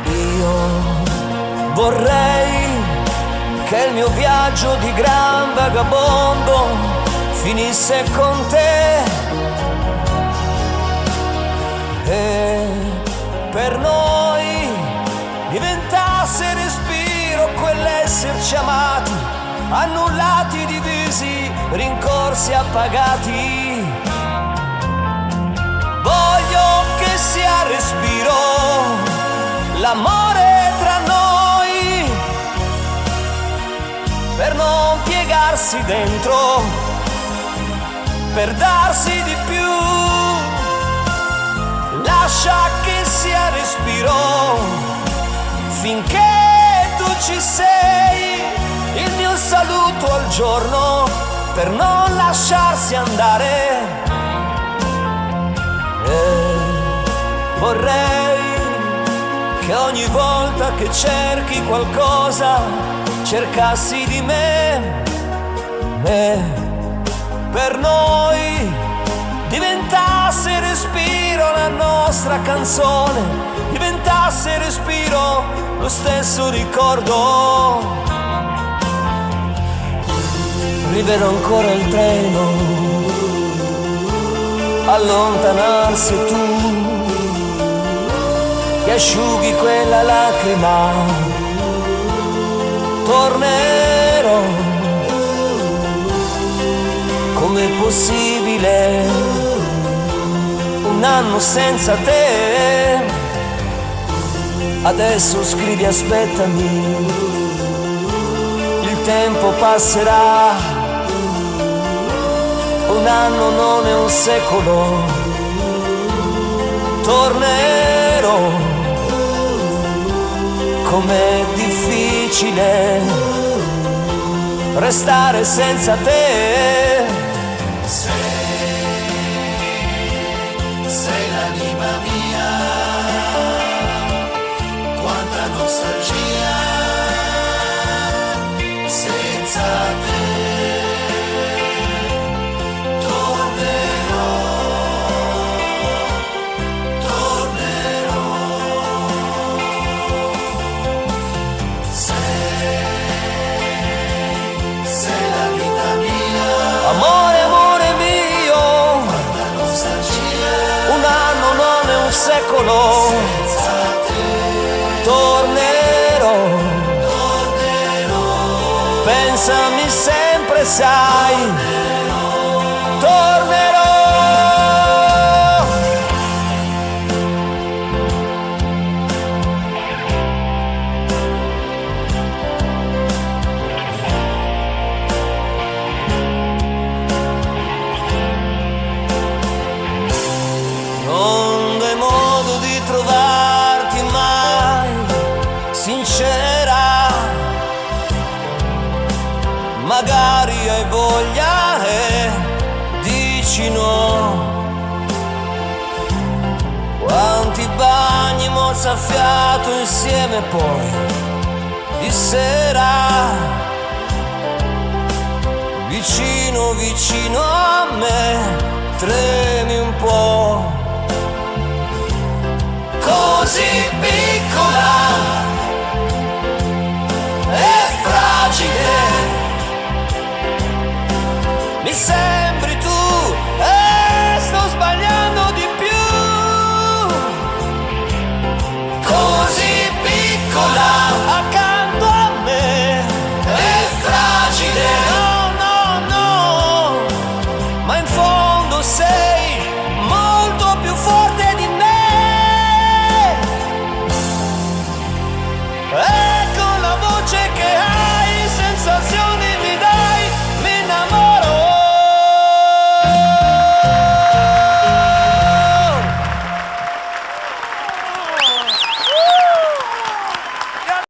Io vorrei che il mio viaggio di gran vagabondo finisse con te e per noi diventasse respiro quell'esserci amati, annullati, divisi, rincorsi, appagati. Voglio che sia respiro l'amore tra noi, per non piegarsi dentro, per darsi di più. Lascia che sia respiro finché tu ci sei, il mio saluto al giorno per non lasciarsi andare. E vorrei che ogni volta che cerchi qualcosa cercassi di me, per noi diventasse respiro la nostra canzone, diventasse respiro lo stesso ricordo. Rivedo ancora il treno allontanarsi e tu che asciughi quella lacrima. Tornerò, com'è possibile un anno senza te? Adesso scrivi aspettami, il tempo passerà, un anno non è un secolo. Tornerò, com'è difficile restare senza te. Sei l'anima mia, quanta nostalgia senza te. Tornerò, tornerò. Sei la vita mia, Amore, amore mio, quanta nostalgia un anno non è un secolo. senza te. Tornerò, pensami sempre, sai. Tornerò. Non dai modo di trovarti mai sincera, magari hai voglia e dici no. Quanti bagni mozzafiato insieme poi di sera, vicino vicino a me, tremi un po'. Così